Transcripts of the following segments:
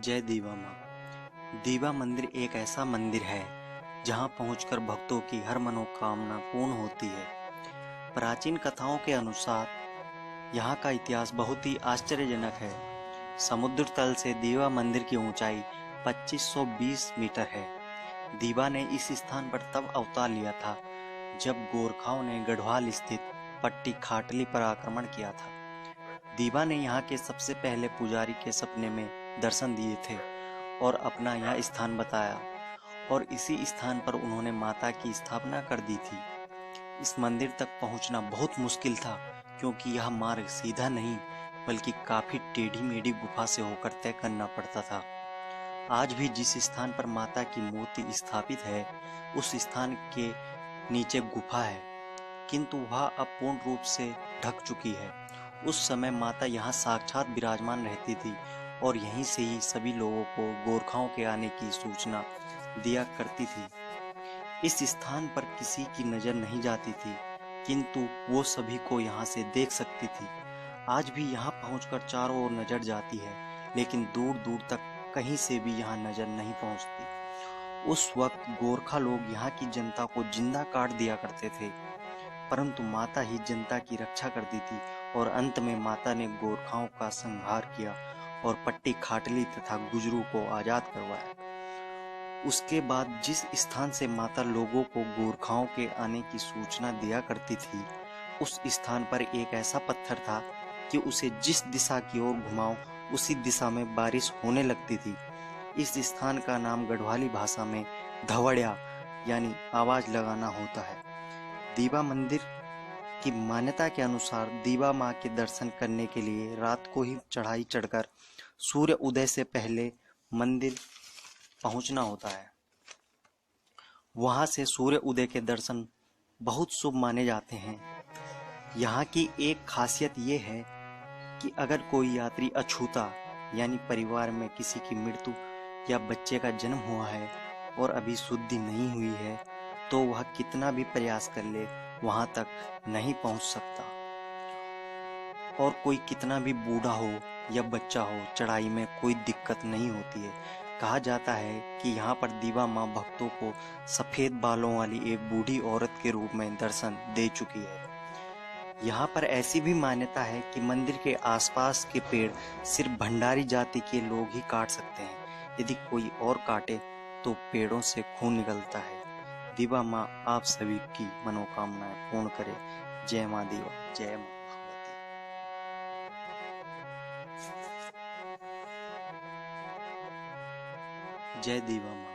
जय दीवा माँ। दीवा मंदिर एक ऐसा मंदिर है जहाँ पहुंचकर भक्तों की हर मनोकामना पूर्ण होती है। प्राचीन कथाओं के अनुसार यहाँ का इतिहास बहुत ही आश्चर्यजनक है। समुद्र तल से दीवा मंदिर की ऊंचाई 2520 मीटर है। दीवा ने इस स्थान पर तब अवतार लिया था जब गोरखाओं ने गढ़वाल स्थित पट्टी खाटली पर आक्रमण किया था। दीवा ने यहाँ के सबसे पहले पुजारी के सपने में दर्शन दिए थे और अपना यह स्थान बताया, और इसी स्थान पर उन्होंने माता की स्थापना कर दी थी। इस मंदिर तक पहुंचना बहुत मुश्किल था क्योंकि यह मार्ग सीधा नहीं बल्कि काफी टेढ़ी मेढ़ी गुफा से होकर तय करना पड़ता था। आज भी जिस स्थान पर माता की मूर्ति स्थापित है उस स्थान के नीचे गुफा है, किंतु वह अब पूर्ण रूप से ढक चुकी है। उस समय माता यहाँ साक्षात विराजमान रहती थी और यहीं से ही सभी लोगों को गोरखाओं के आने की सूचना दिया करती थी। इस स्थान पर किसी की नजर नहीं जाती थी, किंतु वो सभी को यहाँ से देख सकती थी। आज भी यहाँ पहुंचकर चारों ओर नजर जाती है, लेकिन दूर दूर तक कहीं से भी यहाँ नजर नहीं पहुंचती। उस वक्त गोरखा लोग यहाँ की जनता को जिंदा काट दिया करते थे, परंतु माता ही जनता की रक्षा करती थी और अंत में माता ने गोरखाओं का संहार किया और पट्टी खाटली तथा गुजरू को आजाद करवाया। उसके बाद जिस स्थान से माता लोगों को गोरखाओं के आने की सूचना दिया करती थी, उस स्थान पर एक ऐसा पत्थर था कि उसे जिस दिशा की ओर घुमाओ उसी दिशा में बारिश होने लगती थी। इस स्थान का नाम गढ़वाली भाषा में धवड़िया यानी आवाज लगाना होता है। दीवा मंदिर की मान्यता के अनुसार दीवा माँ के दर्शन करने के लिए रात को ही चढ़ाई चढ़कर सूर्य उदय से पहले मंदिर पहुंचना होता है। वहां से सूर्य उदय के दर्शन बहुत शुभ माने जाते हैं। यहाँ की एक खासियत ये है कि अगर कोई यात्री अछूता यानी परिवार में किसी की मृत्यु या बच्चे का जन्म हुआ है और अभी शुद्धि नहीं हुई है तो वह कितना भी प्रयास कर ले वहां तक नहीं पहुंच सकता, और कोई कितना भी बूढ़ा हो या बच्चा हो चढ़ाई में कोई दिक्कत नहीं होती है। कहा जाता है कि यहाँ पर दीवा माँ भक्तों को सफेद बालों वाली एक बूढ़ी औरत के रूप में दर्शन दे चुकी है। यहाँ पर ऐसी भी मान्यता है कि मंदिर के आसपास के पेड़ सिर्फ भंडारी जाति के लोग ही काट सकते हैं। यदि कोई और काटे तो पेड़ों से खून निकलता है। दीवा माँ आप सभी की मनोकामनाएं पूर्ण करे। जय माँ दीवा, जय माँ भगवती। जय दीवा माँ।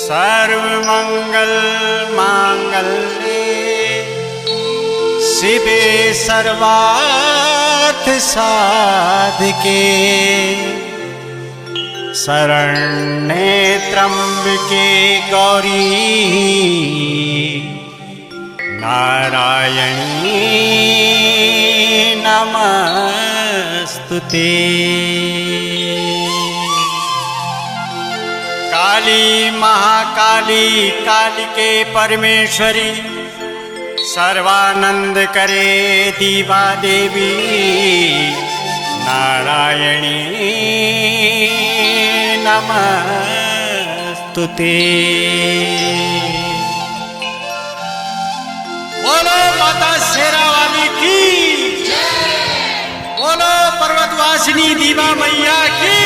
सर्वमंगल मांगल्ये शिवे सर्वार्थ साधके शरण्ये त्र्यंबके गौरी नारायणी नमस्तुते। काली महाकाली कालिके परमेश्वरी सर्वानंद करे दीवा देवी नारायणी नमस्तुते। बोलो माता शेरावाली की, बोलो पर्वतवासिनी दीवा मैया की।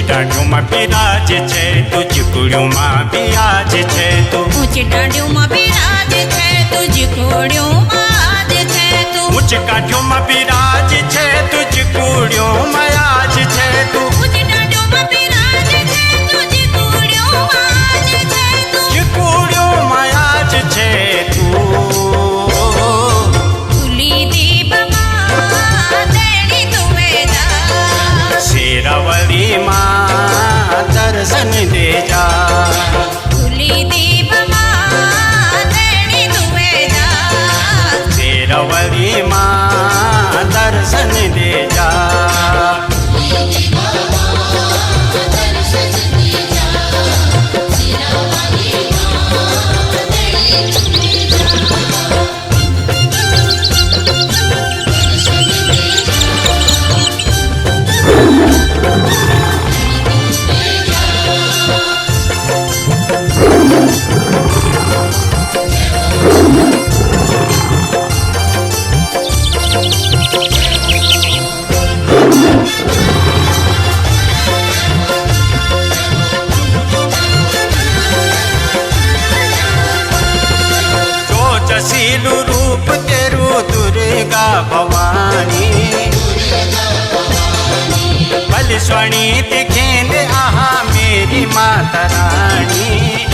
डाँडियोમાં બિરાજ છે તું ચીકુડીઓમાં બિરાજ છે તું ઊંચ દાંડીઓમાં બિરાજ છે તુજ ઘોડીઓમાં આજ છે તું ઊંચ કાઠીઓમાં બિરાજ છે તું ચીકુડીઓમાં આજ છે તું ઊંચ દાંડીઓમાં બિરાજ છે તુજ ઘોડીઓમાં આજ છે તું ચીકુડીઓમાં આજ છે તું ખુલી દીપમાં તેડી તુવે જા શેરાવલીમાં દર્શન દેજા ખુલી દીપમાં તેડી તુવે જા શેરાવલીમાં દર્શન દેજા જો જસીલું રૂપ તેરું દુર્ગા ભવાની બલસ્વણી દિખેંદ આહા મેરી માતા રાણી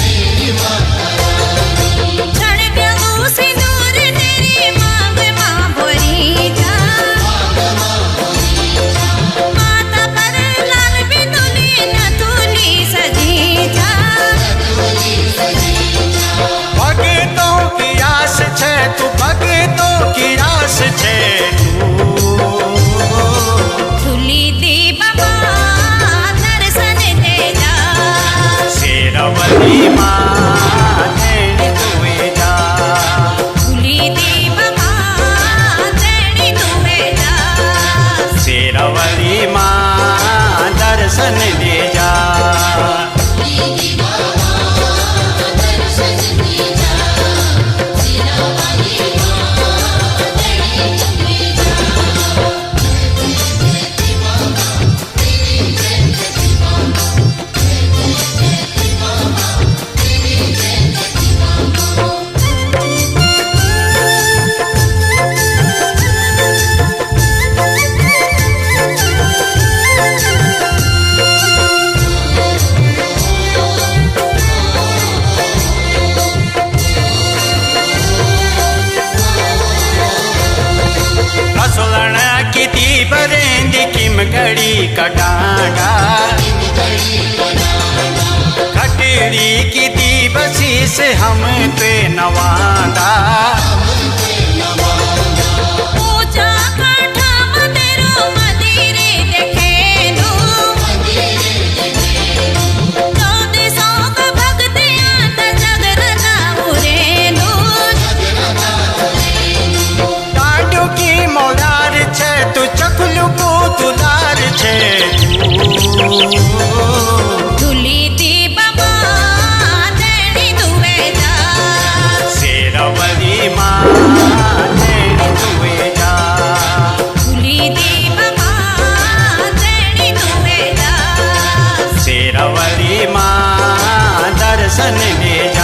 છણક્યું સિંદૂર તેરી માંગમાં ભરી જા માતા પર લાલ બિંદુલી નથુલી સજી જા ભગતો કી આસ છે તું ભગતો કી આસ છે ખુલી દીપમાં દર્શન દે જા શેરવલીમાં તેડી તુએ જા ખુલી દીપમાં તેડી તુવે જા શેરવલીમાં દર્શન દેજા रसोलना किती बरेंदी किम घड़ी कटाड़ा खटड़ी किती बसीस हम पे नवादा ऊंचा काठाમાં તેરો મંદિરે દેખેલું ચૌદસો ભક્તિ આંત જગરના ઉરેલું डांडू की मोलार छे तू चकलू को दुलार छे ધૂલી દીપમાં તેડી તુવે જા શેરવલીમાં તેડી તુએ જા ધૂલી દીપમાં તેડી તુવે જા શેરવલીમાં દર્શન દેજા